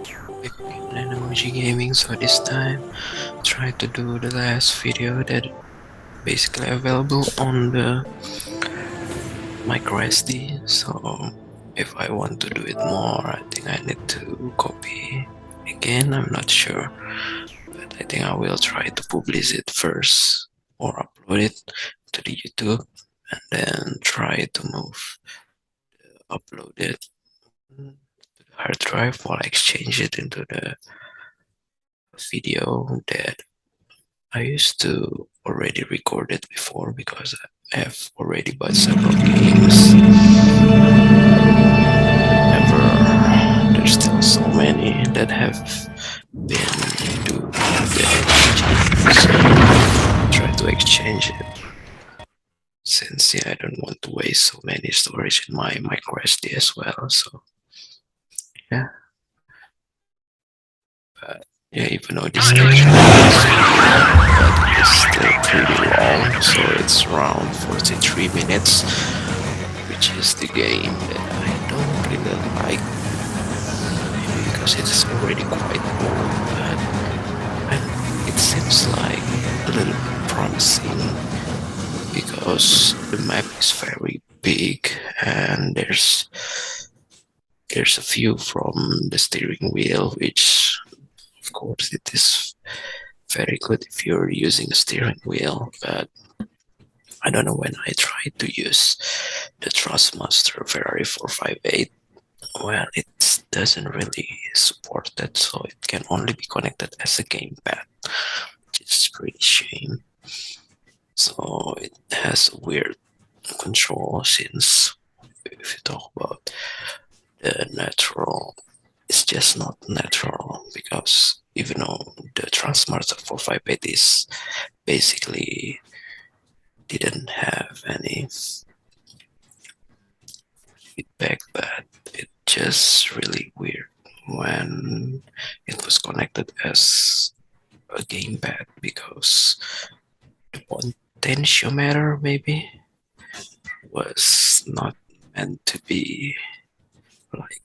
Animoji gaming, so this time try to do the last video that basically available on the micro SD. So if I want to do it more, I think I need to copy again. I'm not sure, but I think I will try to publish it first or upload it to the YouTube and then try to upload it to the hard drive while I exchange it into the video that I used to already record it before because I have already bought several games. However, there's still so many that have been to the Animoji, so try to exchange it. Since I don't want to waste so many storage in my micro SD as well. So yeah, but yeah, even though this section is still pretty long, so it's around 43 minutes, which is the game that I don't really like, maybe because it is already quite old, but it seems like a little bit promising because the map is very big and there's a view from the steering wheel, which of course it is very good if you're using a steering wheel, but I don't know, when I tried to use the Thrustmaster Ferrari 458, well, it doesn't really support that, so it can only be connected as a gamepad, which is pretty shame. So it has a weird control, since if you talk about the natural, it's just not natural, because even though the Transmaster 458 is basically didn't have any feedback, but it just really weird when it was connected as a gamepad, because the potentiometer maybe was not meant to be like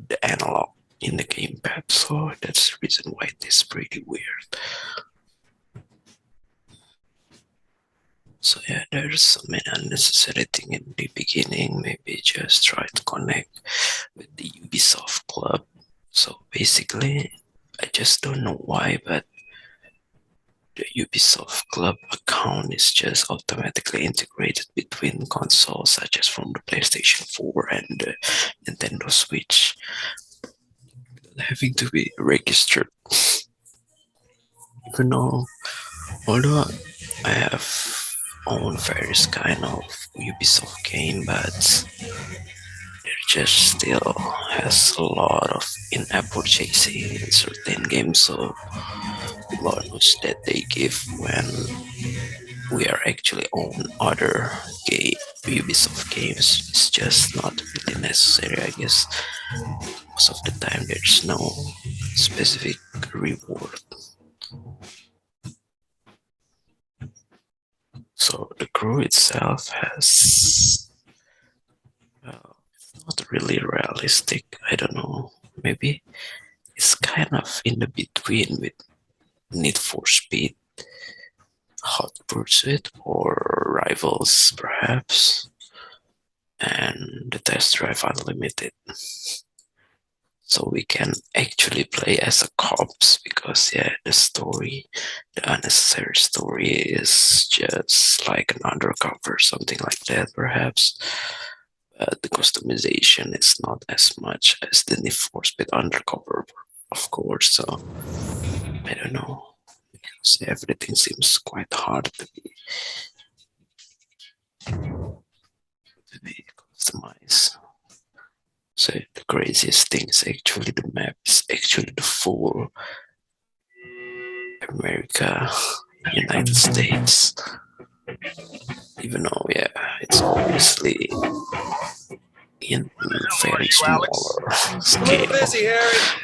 the analog in the gamepad, so that's the reason why it is pretty weird. So yeah, there's so many unnecessary thing in the beginning. Maybe just try to connect with the Ubisoft Club. So basically, I just don't know why, but the Ubisoft Club account is just automatically integrated between consoles, such as from the PlayStation 4 and the Nintendo Switch, having to be registered. Even though, although I have owned various kind of Ubisoft game, but there just still has a lot of in-app purchasing in certain games, so the bonus that they give when we are actually on other Ubisoft games is just not really necessary, I guess. Most of the time there's no specific reward. So the crew itself has, it's not really realistic. I don't know, maybe it's kind of in the between with Need for Speed, Hot Pursuit, or Rivals perhaps, and the Test Drive Unlimited. So we can actually play as a cops, because yeah, the story, the unnecessary story is just like an undercover, something like that perhaps. The customization is not as much as the Need for Speed undercover, of course. So I don't know, because everything seems quite hard to be customized. So the craziest thing is actually the map is actually the full America, United States. Even though, yeah, it's obviously in very smaller scale,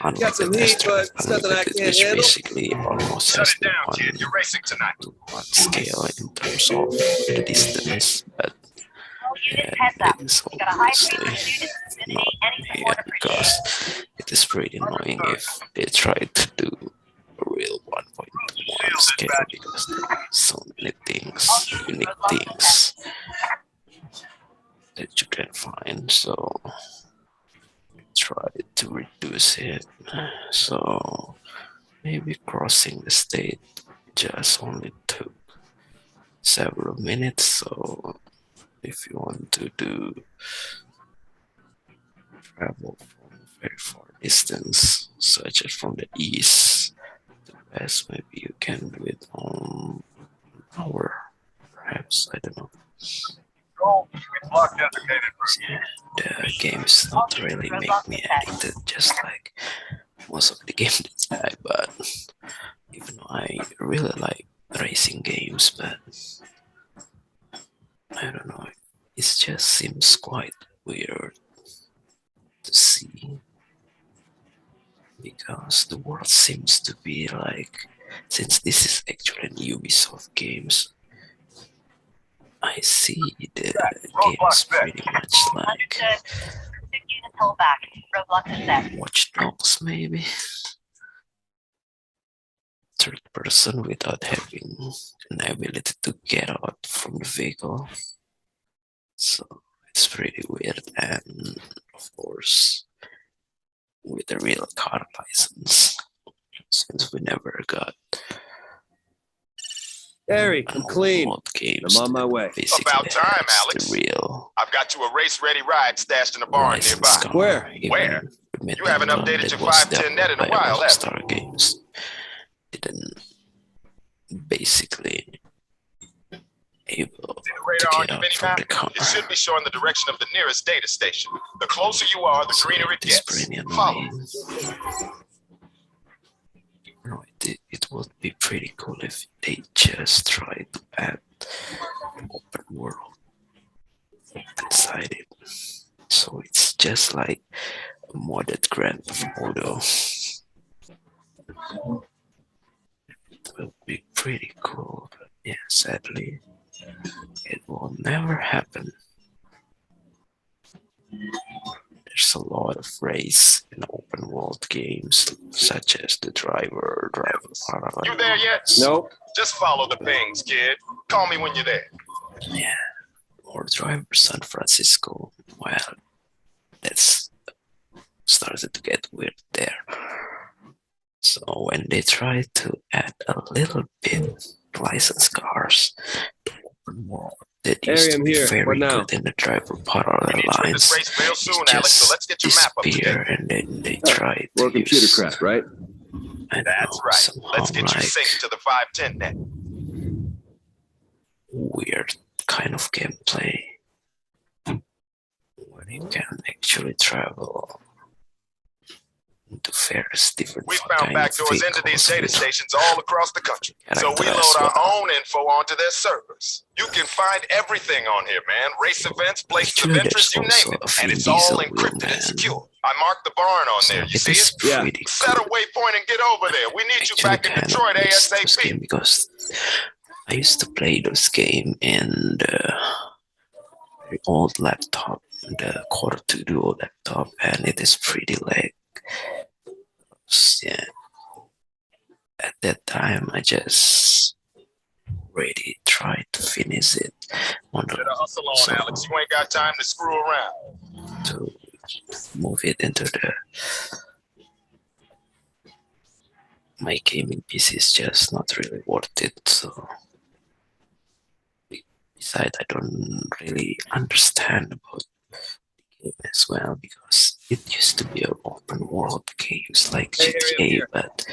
unlike the Test Drive Unlimited, which basically almost has the one scale in terms of the distance, but yeah, it is obviously not here, because it it is pretty annoying if they try to do a real 1.1 scale because there are so many things, unique things that you can find. So try to reduce it. So maybe crossing the state just only took several minutes. So if you want to do travel from very far distance, such as from the east to west, maybe you can do it on an hour, perhaps. I don't know. Yeah, the game is not really make me addicted, just like most of the games that I but even though I really like racing games, but I don't know, it just seems quite weird to see because the world seems to be like, since this is actually an Ubisoft games, I see the games pretty much like Watch Dogs, maybe third person without having an ability to get out from the vehicle. So it's pretty weird, and of course with a real car license, since we never got Harry, I'm clean. Games I'm on my way. About time, Alex. The real I've got you a race-ready ride stashed in a barn nearby. Where? Where? You haven't updated your 510 net in a while, have Star Games didn't basically able to get out from the car. It should be showing the direction of the nearest data station. The closer you are, the greener it gets. Pretty Follow. annoying. No, it would be pretty cool if they just try to add an open world inside it. So it's just like a modded Grand Theft Auto. It will be pretty cool, but yeah, sadly, it will never happen. There's a lot of race in open world games, such as the Driver Paradise. You there yet? Nope. Just follow the pings, kid. Call me when you're there. Yeah, or Driver San Francisco. Well, that's started to get weird there. So when they try to add a little bit licensed cars to open world, that used to be very good in the Driver Parallel lines, real soon, Alex, so let's get your map up to date. And then they try to more computer crap, right? That's right. Let's get you synced to the 510 net. Weird kind of gameplay where you can actually travel into various different. We found backdoors into these data stations all across the country, so we load our own info onto their servers. You can find everything on here, man. Race events, places of interest, you name it, and it's all encrypted and secure. I marked the barn on there. You see it? Yeah. Set a waypoint and get over there. We need you back in Detroit ASAP. Because I used to play those games in the very old laptop, the Core 2 Duo laptop, and it is pretty lag. Yeah. At that time, I just really tried to finish it. Hustle on, Alex. You ain't got time to screw around. To move it into my gaming PC is just not really worth it. So besides, I don't really understand about the game as well, because it used to be an open world games like GTA, but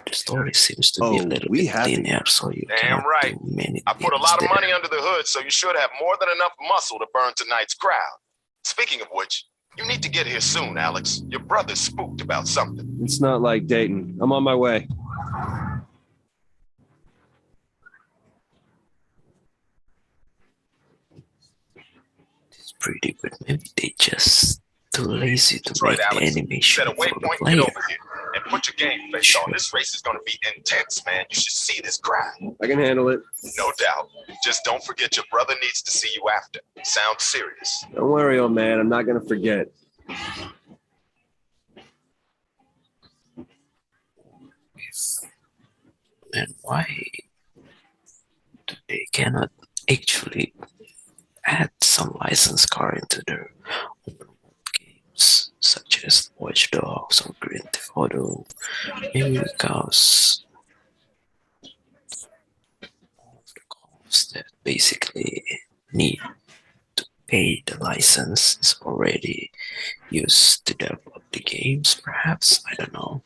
the story seems to be a little bit linear, so you can't do many I put a lot of money under the hood, so you should have more than enough muscle to burn tonight's crowd. Speaking of which, you need to get here soon, Alex. Your brother's spooked about something. It's not like Dayton. I'm on my way. It's pretty good. Maybe they just too lazy to make the animation Set a for the waypoint, player. get over here, and put your game face on. This race is going to be intense, man. You should see this crowd. I can handle it. No doubt. Just don't forget your brother needs to see you after. Sounds serious. Don't worry, old man. I'm not going to forget. And why they cannot actually add some license car into their open world games, such as Watch Dogs or Grand Theft Auto? Maybe because of the cost that basically need to pay the license is already used to develop the games, perhaps? I don't know.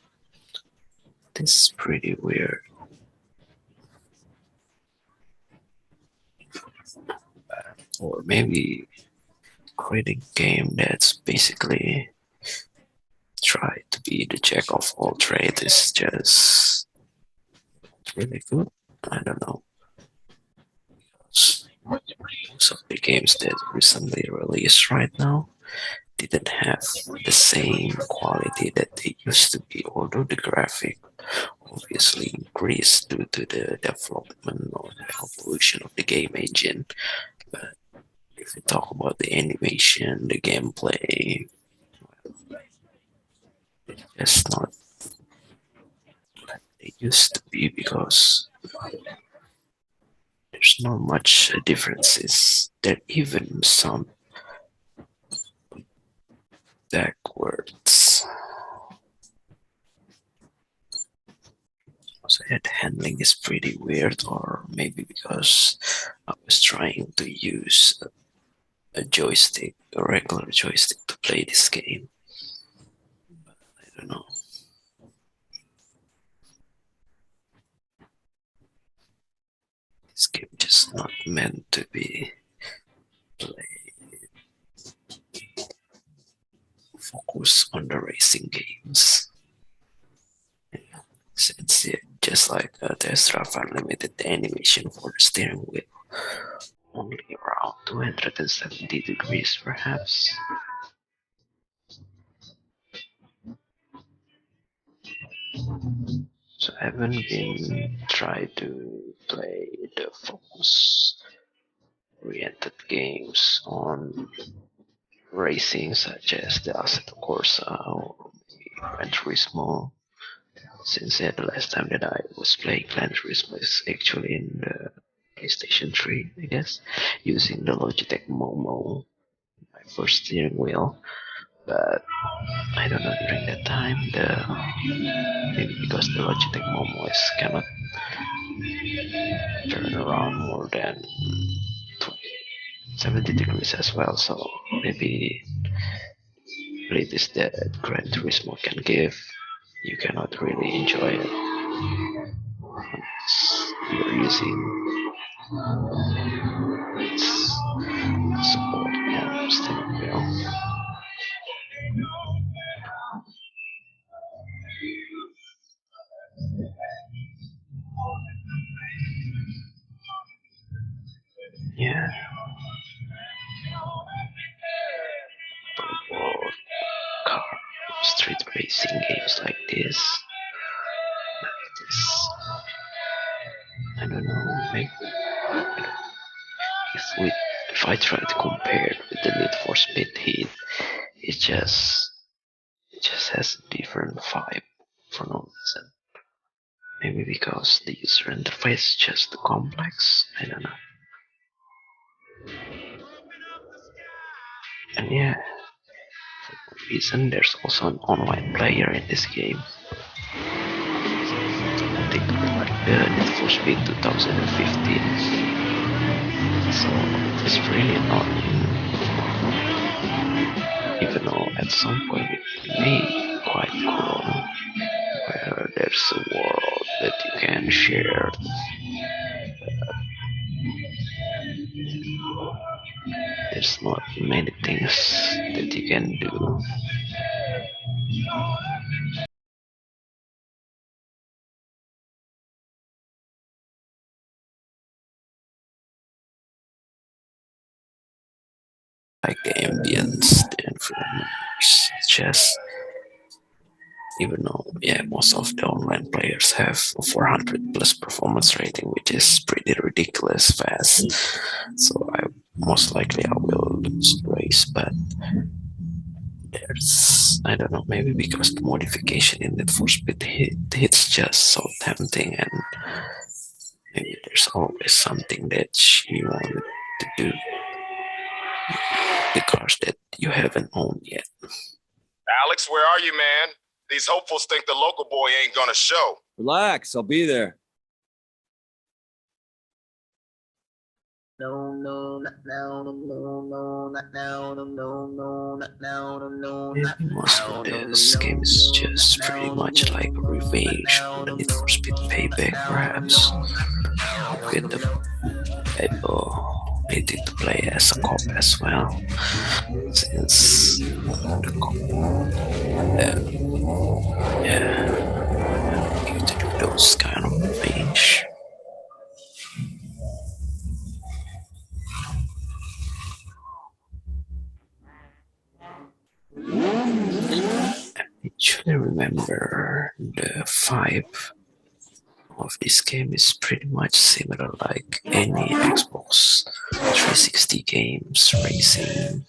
This is pretty weird. Or maybe creating a game that's basically try to be the jack of all trades is just really good. I don't know. Most of the games that recently released right now didn't have the same quality that they used to be, although the graphic obviously increased due to the development or the evolution of the game engine. But if we talk about the animation, the gameplay, it's not like it used to be because there's not much differences. There even some backwards. So head handling is pretty weird, or maybe because I was trying to use a joystick, a regular joystick to play this game. But I don't know. This game just not meant to be played. Focus on the racing games. Since it just like Test Drive Unlimited, the animation for the steering wheel only around 270 degrees perhaps. So I haven't been tried to play the focus oriented games on racing such as the Assetto Corsa or Gran Turismo, since the last time that I was playing Gran Turismo is actually in the PlayStation 3, I guess, using the Logitech Momo, my first steering wheel. But I don't know, during that time, maybe because the Logitech Momo is cannot turn around more than 70 degrees as well, so maybe latest that Gran Turismo can give, you cannot really enjoy it once you're using its support on steering wheel. Yeah, for car street racing games like this, I don't know, maybe if we if I try to compare it with the Need for Speed Heat, it just has a different vibe for no reason. Maybe because the user interface is just too complex. I don't know. And yeah, for some reason there's also an online player in this game. I think like the Need for Speed 2015. So it's really not, even though at some point it may be quite cool, where there's a world that you can share. There's not many things that you can do. Like the ambience, the environment, just even though yeah, most of the online players have a 400 plus performance rating, which is pretty ridiculous fast. So I will lose the race, but there's I don't know, maybe because the modification in Need for Speed hits just so tempting, and maybe there's always something that she wanted to do. The cars that you haven't owned yet. Alex, where are you, man? These hopefuls think the local boy ain't gonna show. Relax, I'll be there. Maybe most of this game is just pretty much like a revenge on the Need for Speed Payback, perhaps, with the people needing to play as a cop as well, since the cop, you to do those kind of revenge. I actually remember the vibe of this game is pretty much similar like any Xbox 360 games, racing,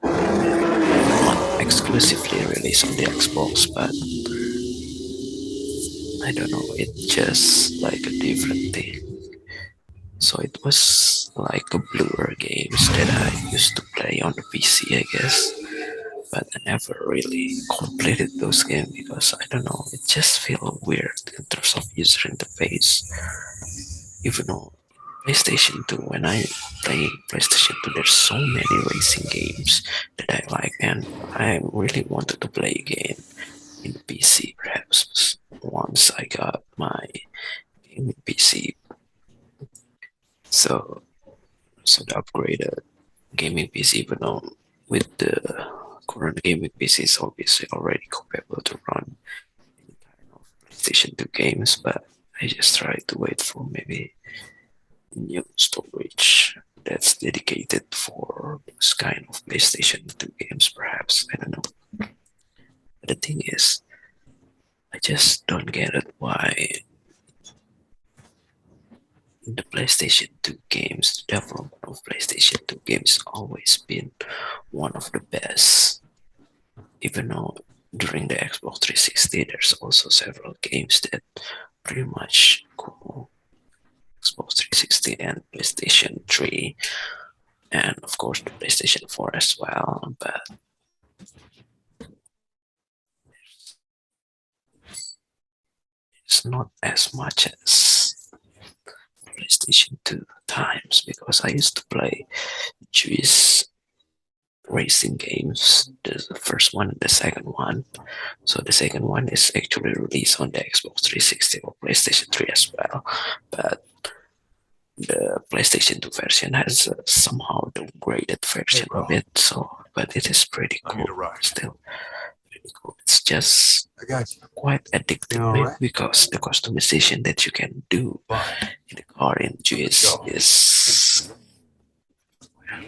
not exclusively released on the Xbox, but I don't know, it's just like a different thing. So it was like a bluer games that I used to play on the PC, I guess. But I never really completed those games because I don't know, it just feels weird in terms of user interface. Even though PlayStation 2, when I play PlayStation 2, there's so many racing games that I like, and I really wanted to play again in PC, perhaps once I got my gaming PC. So the upgraded gaming PC, even though with the current gaming PC is obviously already capable to run any kind of PlayStation 2 games, but I just try to wait for maybe new storage that's dedicated for this kind of PlayStation 2 games, perhaps. I don't know. But the thing is, I just don't get it why the PlayStation 2 games, the development of PlayStation 2 games always been one of the best. Even though during the Xbox 360 there's also several games that pretty much cool. Xbox 360 and PlayStation 3, and of course the PlayStation 4 as well, but it's not as much as PlayStation 2 times, because I used to play Jewish racing games, the first one and the second one. So the second one is actually released on the Xbox 360 or PlayStation 3 as well, but the PlayStation 2 version has somehow the graded version of it, so but it is pretty cool still. Cool. It's just quite addictive, maybe because the customization that you can do in the car in GS is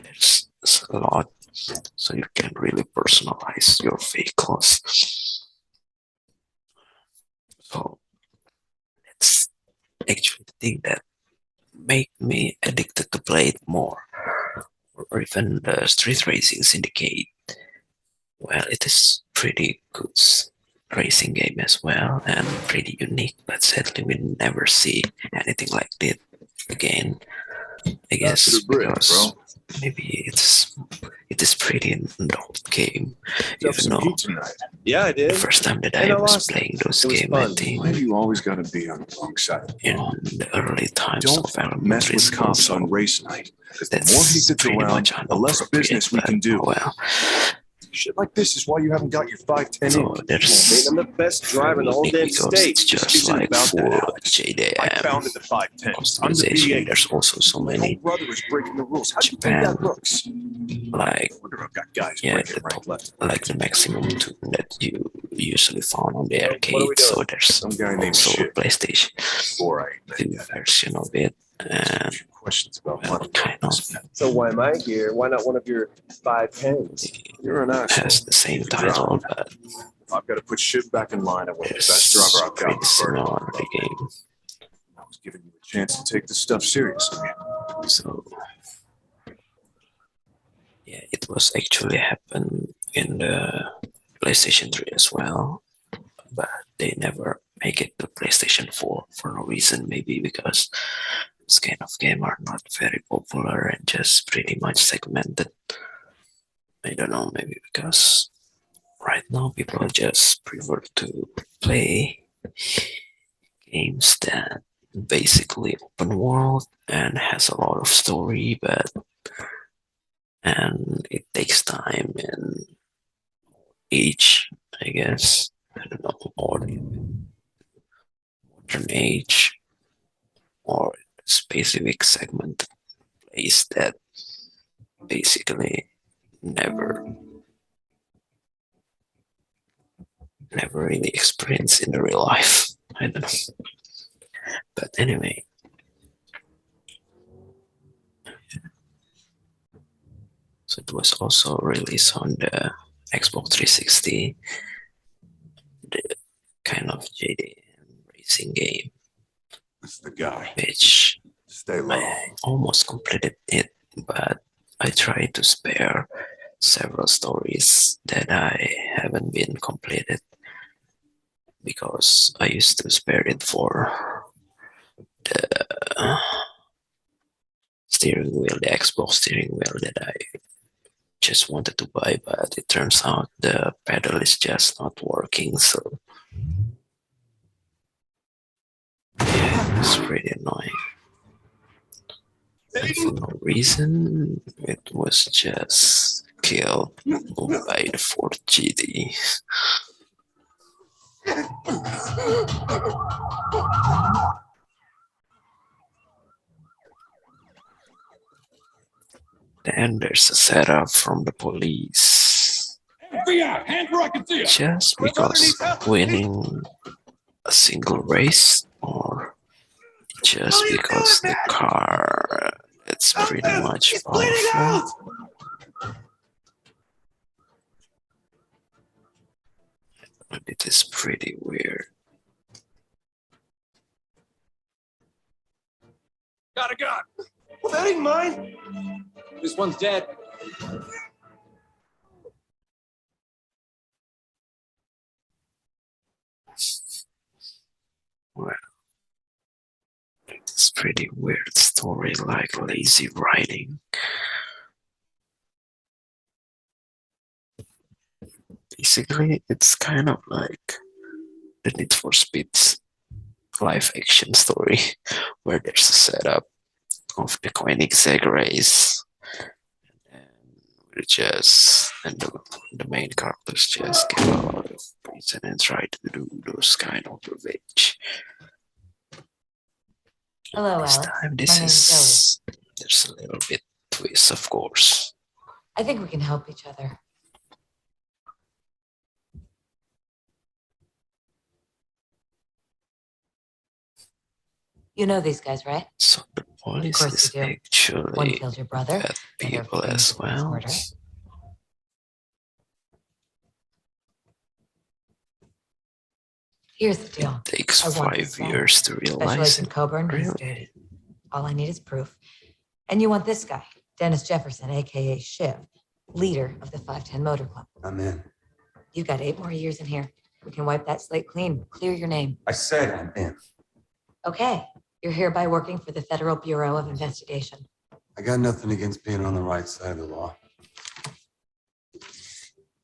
there's a lot, so you can really personalize your vehicles. So that's actually the thing that make me addicted to play it more, or even the street racing syndicate. Well, it is pretty good racing game as well, and pretty unique, but sadly we never see anything like that again, I guess, because maybe it is pretty an old game, even though Yeah, I did. the first time that I was playing those games, I think Why do you always got to be on the wrong side? in the early times Don't of elementary mess with school, cops so on race night. Because the that's more he sits pretty around, much the less business we can do. well, Shit like this is why you haven't got your 510 so in. there's I'm the best driver in the whole damn because state. it's just Isn't like about that, for Alex. I JDM founded the 510. I'm the customization. BA. There's also so My many own brother is breaking the rules. How do you think Japan, that looks? like I wonder I've got guys yeah, breaking the right, top, left. like the maximum tune that you usually found on the What are we arcade. So doing? there's Some guy named also a Shit. PlayStation Before I 2 version of it, and questions about well, money. kind of So why am I here? Why not one of your 510s? You're an asshole. has the same title, but I've got to put shit back in line. I want the it's best driver I've got. pretty similar to the game. I was giving you a chance to take this stuff seriously. So yeah, it was actually happened in the PlayStation 3 as well, but they never make it to PlayStation 4 for no reason. Maybe because this kind of game are not very popular and just pretty much segmented. I don't know, maybe because right now people just prefer to play games that basically open world and has a lot of story, but and it takes time and age, I guess. I don't know, or modern age, or specific segment plays that basically never really experienced in the real life. I don't know. But anyway, so it was also released on the Xbox 360, the kind of JDM racing game, It's the guy. which Stay low. I almost completed it, but I tried to spare several stories that I haven't been completed because I used to spare it for the steering wheel, the Xbox steering wheel that I just wanted to buy, but it turns out the pedal is just not working, so yeah, it's pretty annoying. And for no reason, it was just killed by the Ford GT. Then there's a setup from the police. FBI, hands where I can see 'em. Just because winning a single race, or just because the car it's pretty much powerful. But it is pretty weird. Got a gun. Well, that ain't mine. This one's dead. Well, it's pretty weird story, like lazy writing. Basically, it's kind of like the Need for Speed's live action story, where there's a setup of the Koenigsegg race, and the main characters just get out of prison and try to do those kind of revenge. Hello, This Alex. time, My this name's is there's a little bit twist, of course. I think we can help each other. You know these guys, right? So the police course is you do. One actually killed your brother. bad The other people framed as him for his well. murder. Here's the deal. It takes I want this 5 guy. years to Special realize Agent it. Coburn, he's Really? dirty. All I need is proof. And you want this guy, Dennis Jefferson, aka Shiv, leader of the 510 Motor Club. I'm in. You've got 8 more years in here. We can wipe that slate clean, clear your name. I said I'm in. Okay, you're hereby working for the Federal Bureau of Investigation. I got nothing against being on the right side of the law.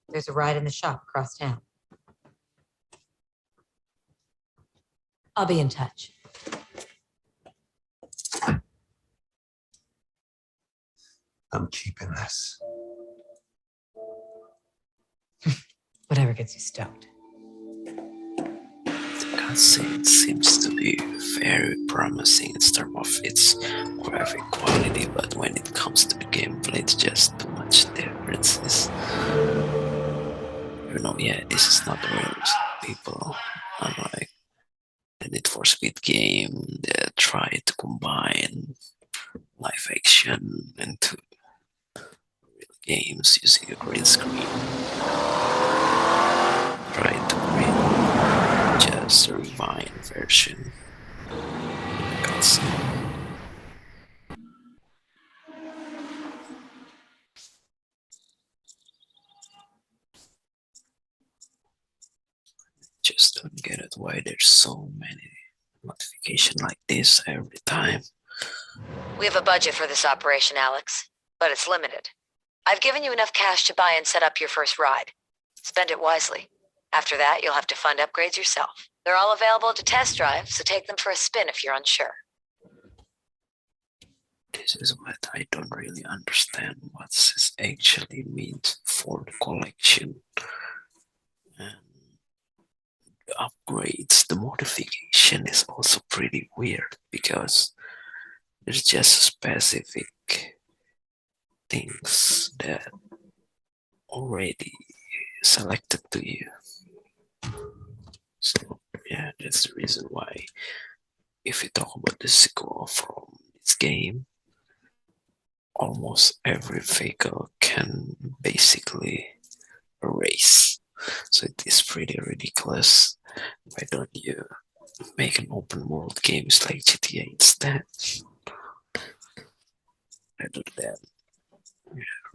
There's a ride in the shop across town. I'll be in touch. I'm keeping this. Whatever gets you stoked. The cutscene seems to be very promising in terms of its graphic quality, but when it comes to the gameplay, it's just too much differences. You know, yeah, this is not real people, unlike the Need for Speed game that try to combine live action into real games using a green screen. Try to create just a refined version of the cutscene. just don't get it why there's so many notifications like this every time. We have a budget for this operation, Alex, but it's limited. I've given you enough cash to buy and set up your first ride. Spend it wisely. After that, you'll have to fund upgrades yourself. They're all available to test drive, so take them for a spin if you're unsure. This is what I don't really understand what this actually means for the collection. And the upgrades, the modification is also pretty weird because there's just specific things that already selected to you. So yeah, that's the reason why if you talk about the sequel from this game, almost every vehicle can basically race. So it is pretty ridiculous. Why don't you make an open world games like GTA instead? Rather than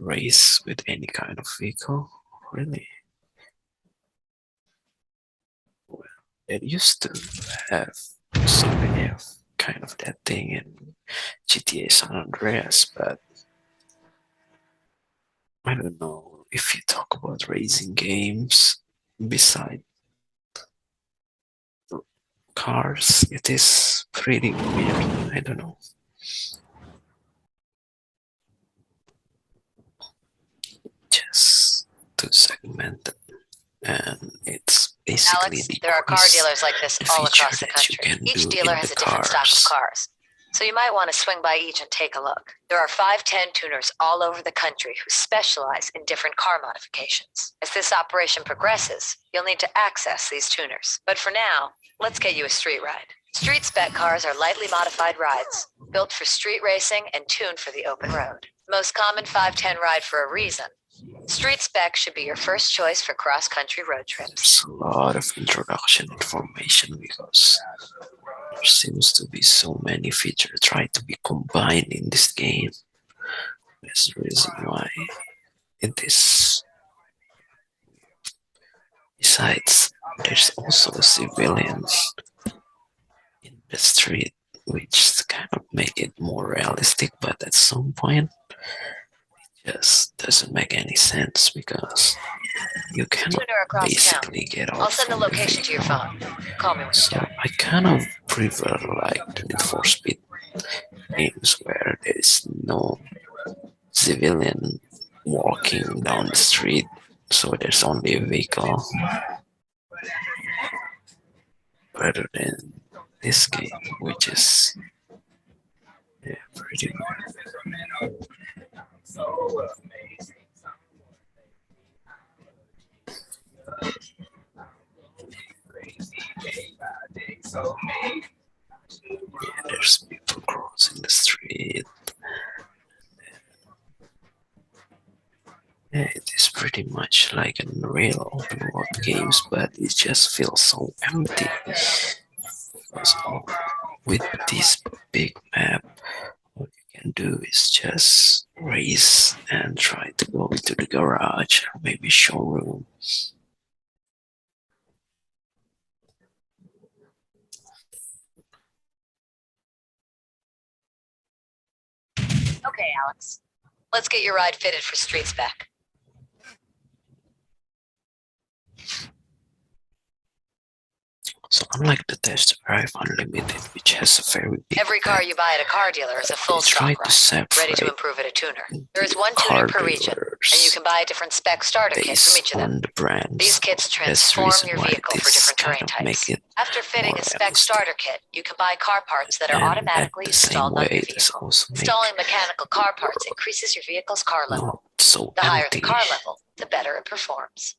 race with any kind of vehicle, really. Well, it used to have so many of kind of that thing in GTA San Andreas, but I don't know if you talk about racing games beside cars, it is pretty weird. I don't know. Just too segmented, and it's basically Alex, there are car dealers like this all across the country. Each dealer has a different stock of cars, so you might want to swing by each and take a look. There are 510 tuners all over the country who specialize in different car modifications. As this operation progresses, you'll need to access these tuners. But for now, let's get you a street ride. Street spec cars are lightly modified rides, built for street racing and tuned for the open road. Most common 510 ride for a reason. Street spec should be your first choice for cross-country road trips. There's a lot of introduction information because there seems to be so many features trying to be combined in this game. That's the reason why it is. Besides, there's also civilians in the street, which kind of make it more realistic, but at some point it just doesn't make any sense because you cannot basically get off. I'll send the from the location to your vehicle. phone. Call me when So you're done. I kind of prefer like the Need for Speed games where there is no civilian walking down the street, so there's only a vehicle, rather than this game, which is pretty weird. Yeah, there's people crossing the street. Yeah, it is pretty much like a real open world games, but it just feels so empty. Because with this big map, what you can do is just race and try to go into the garage or maybe showroom. Okay, Alex. Let's get your ride fitted for street spec. So unlike the Test Drive Unlimited, which has a very big Every car you buy at a car dealer is a full they try stock to ride, separate ready to improve at a tuner. There is the one tuner car per region, dealers and you can buy a different spec starter kit from each based of them. on the brands. These kits That's the transform reason your why vehicle for this different kind terrain of types. make it After fitting more a spec realistic. starter kit, you can buy car parts that are And automatically at the same installed on your way, this vehicle. also make Installing mechanical car parts increases your vehicle's car level. not so The higher empty. the car level, the better it performs.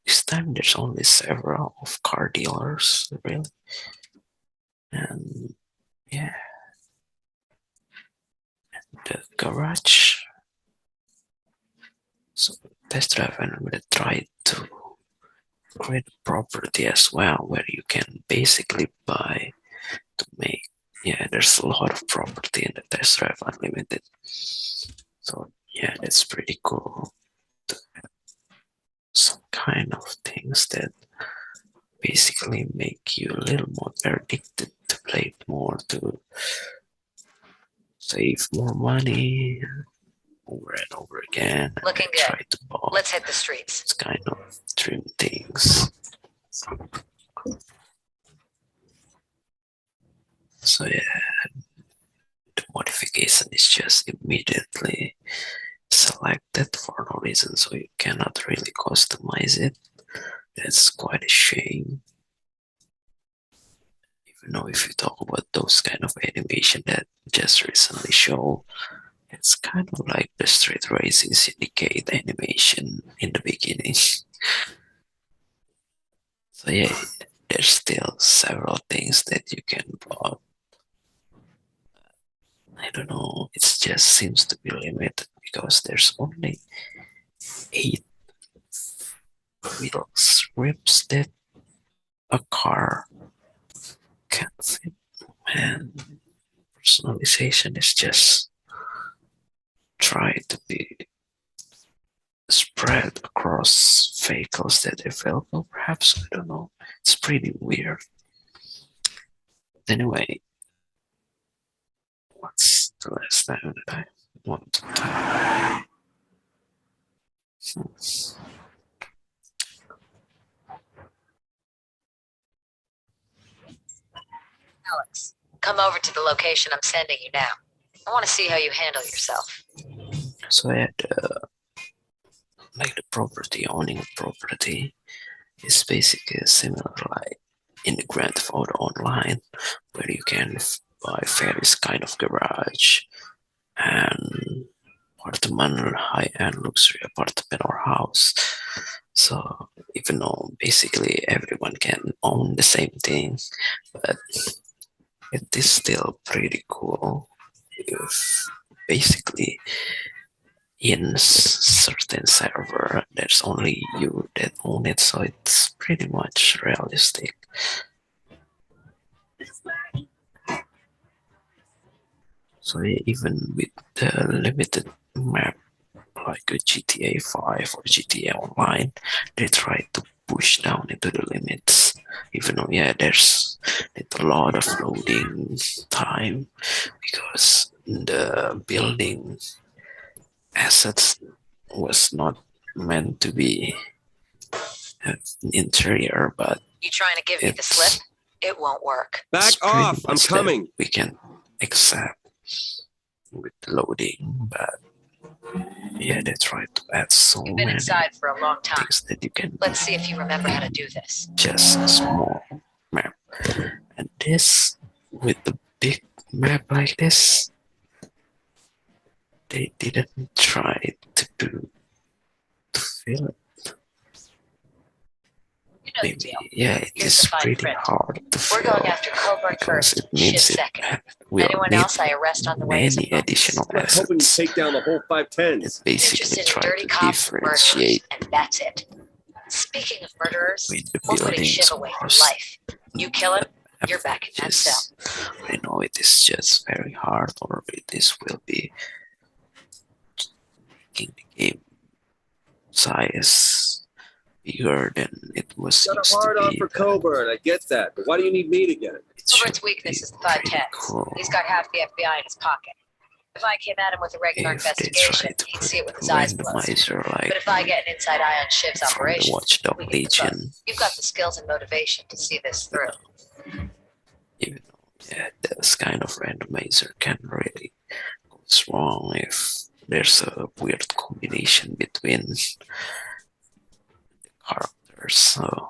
This time there's only several of car dealers, really. And yeah, the garage. So Test Drive and I'm gonna try to create a property as well where you can basically buy to make. Yeah, there's a lot of property in the Test Drive Unlimited. So yeah, that's pretty cool to have some kind kind of things that basically make you a little more addicted to play it more, to save more money over and over again. Looking and try good. to buy Let's hit the streets. this kind of dream things. So yeah, the modification is just immediately selected for no reason, so you cannot really customize it. That's quite a shame. Even though if you talk about those kind of animation that just recently show, it's kind of like the Street Racing Syndicate animation in the beginning. So yeah, there's still several things that you can plot. I don't know, it just seems to be limited because there's only 8 wheel strips that a car can fit, and personalization is just try to be spread across vehicles that are available, perhaps. I don't know, it's pretty weird. Anyway, what's the last time that I want to type? Alex, come over to the location I'm sending you now. I want to see how you handle yourself. So I had like the property, owning a property is basically similar like in the Grand Theft Auto Online, where you can buy various kind of garage and apartment, high-end luxury apartment or house. So even though basically everyone can own the same thing, but it is still pretty cool if basically in certain server there's only you that own it, so it's pretty much realistic. So even with the limited map like a GTA 5 or GTA Online, they try to push down into the limits. Even though yeah, there's a lot of loading time because the building assets was not meant to be an interior, but You trying to give me the slip? It won't work. Back it's pretty off! I'm much that coming. we can accept with loading, but yeah, they try to add so You've been many inside for a long time. things that you can Let's see if you remember how to do this. just a small map. And this with the big map like this, they didn't try to fill it. You know the Maybe, deal. yeah, it Here's is the fine pretty print. hard to We're fill going after Coburn because first, it means Shiv it second. will Anyone need else I arrest on the way is a many bonus. additional I'm hoping you assets. take down the whole 510s. It basically Interested in try dirty to cops and murderers, differentiate and that's it. Speaking of murderers, with the we're putting buildings Shiv away for across life. You kill him, you're back in that cell. I know it is just very hard, or this will be making the game size bigger than it was Got used a hard to on be. for Coburn, I get that. But why do you need me to get it? It should Coburn's weakness be is the pretty 510s. cool He's got half the FBI in his pocket. If I came at him with a regular if they investigation, try to he'd put see it with a his eyes closed. randomizer But like if I get an inside eye on Shiv's from the operation, Watchdog we can both. Legion, You've got the skills and motivation to see this through. even though yeah, this kind of randomizer can really go wrong if there's a weird combination between the characters. So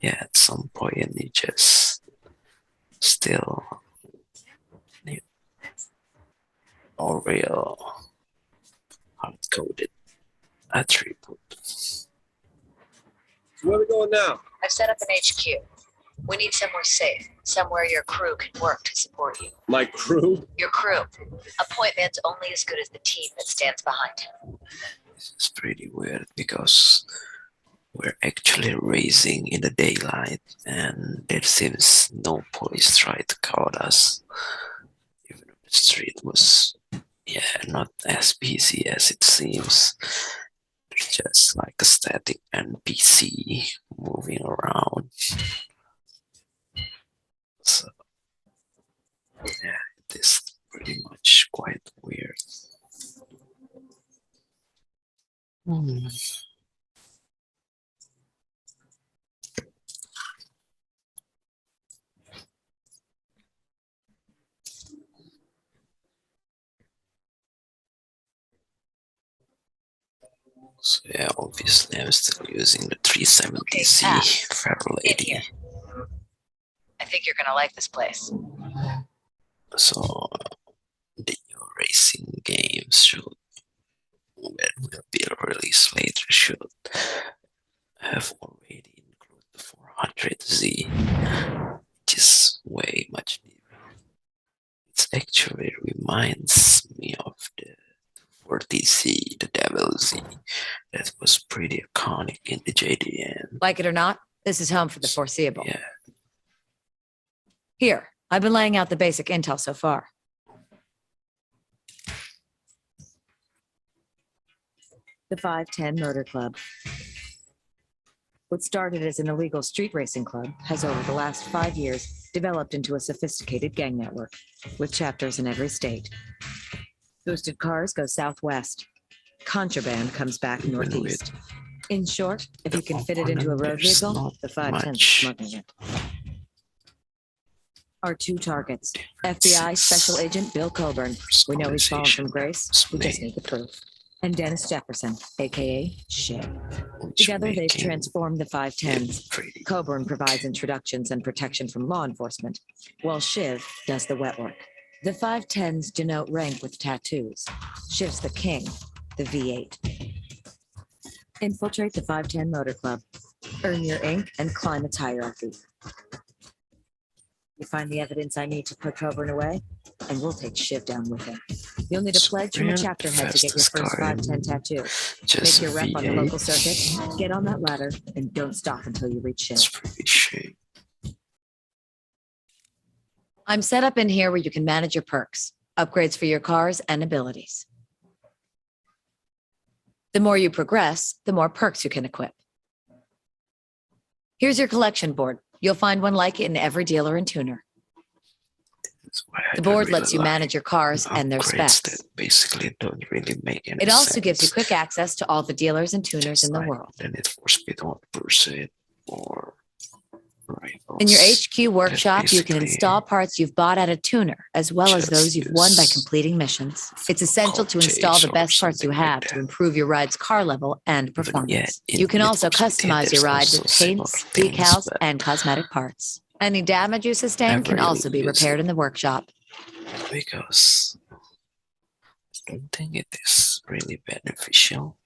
yeah, at some point you just still need a real hard-coded attribute. So where are we going now? I've set up an HQ. We need somewhere safe, somewhere your crew can work to support you. My crew? Your crew. A point man's only as good as the team that stands behind him. This is pretty weird because we're actually racing in the daylight and there seems no police try to caught us. Even though the street was not as busy as it seems. There's just like a static NPC moving around. So yeah, it is pretty much quite weird. So yeah, obviously I'm still using the 370Z Fair Lady. I think you're gonna like this place. So the new racing games that will be released later should have already included the 400Z, which is way much newer. It actually reminds me of the 40Z, the Devil Z, that was pretty iconic in the JDM. Like it or not, this is home for the foreseeable. Yeah. Here, I've been laying out the basic intel so far. The 510 Motor Club. What started as an illegal street racing club has over the last 5 years developed into a sophisticated gang network with chapters in every state. Boosted cars go southwest. Contraband comes back northeast. In short, if you can fit it into a road vehicle, the 510 is smuggling it. Our two targets, FBI Special Agent Bill Coburn. We know he's fallen from grace. We just need the proof. And Dennis Jefferson, aka Shiv. Together, they've transformed the 510s. Coburn provides introductions and protection from law enforcement, while Shiv does the wet work. The 510s denote rank with tattoos. Shiv's the king, the V8. Infiltrate the 510 Motor Club. Earn your ink and climb its hierarchy. You find the evidence I need to put Coburn away, and we'll take Shiv down with him. You'll need a pledge from a chapter head to get your first 510 tattoo. Make your rep on the local circuit, get on that ladder, and don't stop until you reach Shiv. That's pretty shame. I'm set up in here where you can manage your perks, upgrades for your cars, and abilities. The more you progress, the more perks you can equip. Here's your collection board. You'll find one like it in every dealer and tuner. The board lets you manage your cars and their specs. That basically don't really make any It also sense. gives you quick access to all the dealers and tuners in the world. The Need for Speed 1% or rivals. In your HQ workshop, you can install parts you've bought at a tuner, as well as those you've won by completing missions. It's essential to install the best parts you have to improve your ride's car level and performance. You can also customize your ride with paints, decals, and cosmetic parts. Any damage you sustain can also be repaired in the workshop. Because I don't think it is really beneficial.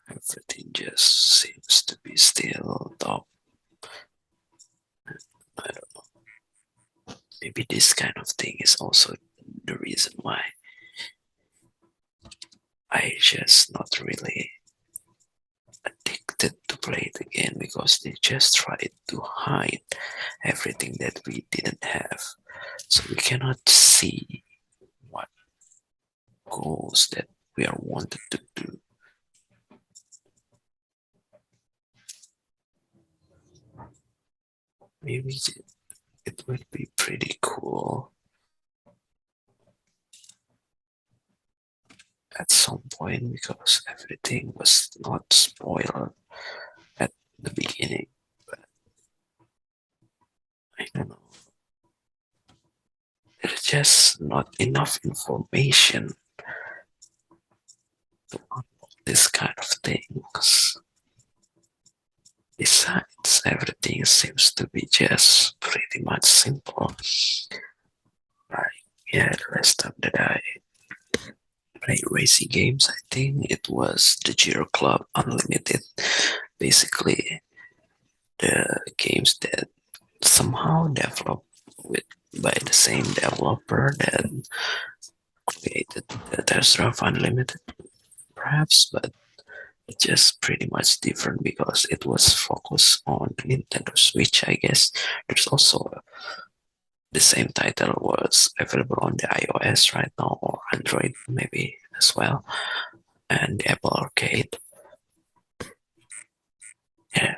Everything just seems to be still top. I don't know. Maybe this kind of thing is also the reason why I just not really addicted to play it again, because they just tried to hide everything that we didn't have. So we cannot see what goals that we are wanted to do. Maybe it would be pretty cool at some point, because everything was not spoiled at the beginning. But I don't know. There's just not enough information to unlock this kind of things. Besides, everything seems to be just pretty much simple. Like, yeah, the last time that I played racing games, I think it was the Giro Club Unlimited. Basically, the games that somehow developed by the same developer that created the Test Drive Unlimited, perhaps, but just pretty much different because it was focused on Nintendo Switch, I guess. There's also the same title was available on the iOS right now, or Android maybe as well, and the Apple Arcade. Yeah,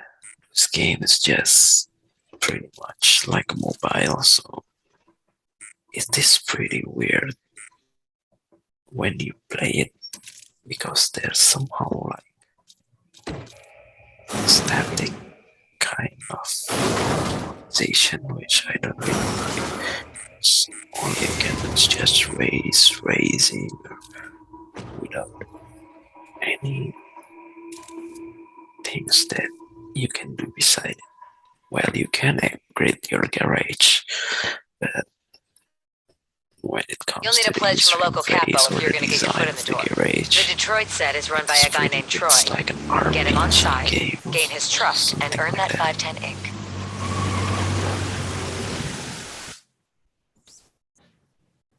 this game is just pretty much like a mobile, so it is pretty weird when you play it because there's somehow like static kind of sensation which I don't really like. So all you can do is just raising without any things that you can do beside it. Well, you can upgrade your garage, but when it comes You'll need to a pledge from a local capo if you're going to get your foot in the door. The Detroit set is run by a guy named Troy. Like an Get him on side, game, gain his trust, and earn that 510 ink.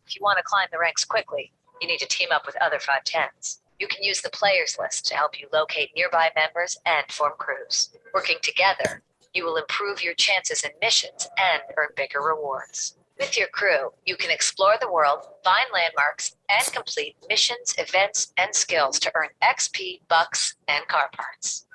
If you want to climb the ranks quickly, you need to team up with other 510s. You can use the players list to help you locate nearby members and form crews. Working together, you will improve your chances in missions and earn bigger rewards. With your crew, you can explore the world, find landmarks, and complete missions, events, and skills to earn XP, bucks, and car parts.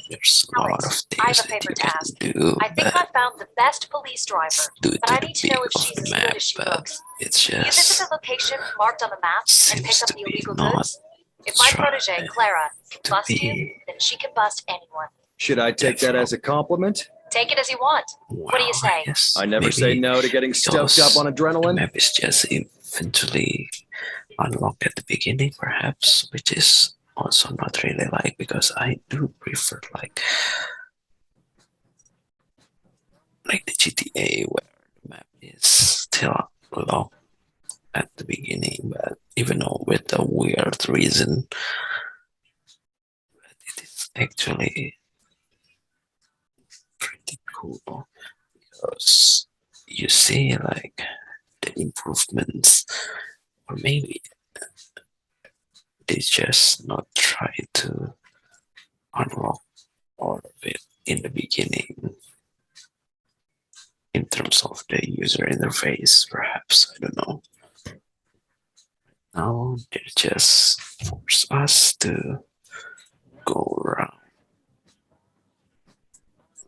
There's a lot of things I have a that favor you to can ask. do, I think I found the best police driver, due but to I the need to know if big she's of as the good map, as she but looks. it's You visit just the location marked on the map and pick seems up to the be illegal not goods. If my trying protege, Clara, can to bust you, be then she can bust anyone. Should I take that as a compliment? Take it as you want. What do you say? Yes, I never maybe say no to getting stoked up because on the adrenaline. map is just eventually unlocked at the beginning, perhaps, which is also not really like, because I do prefer like the GTA where the map is still locked at the beginning, but even though with a weird reason, but it is actually pretty cool because you see like the improvements, or maybe they just not try to unlock all of it in the beginning in terms of the user interface, perhaps, I don't know. Now they just force us to go around.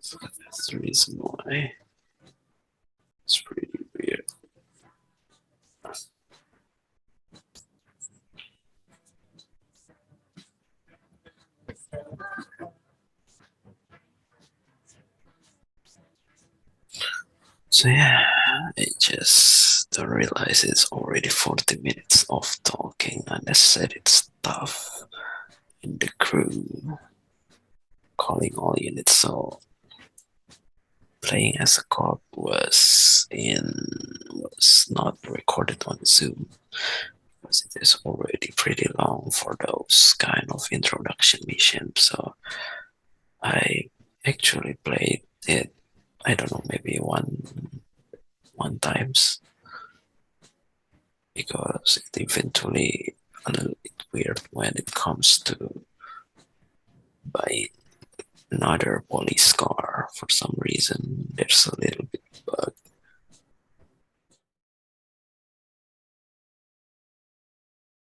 So that's the reason why it's pretty weird. So yeah, I just don't realize it's already 40 minutes of talking unnecessary stuff in the crew, calling all units. So playing as a cop was not recorded on Zoom because it is already pretty long for those kind of introduction missions. So I actually played it, I don't know, maybe one times, because it eventually a little bit weird when it comes to buying another police car. For some reason there's a little bit bug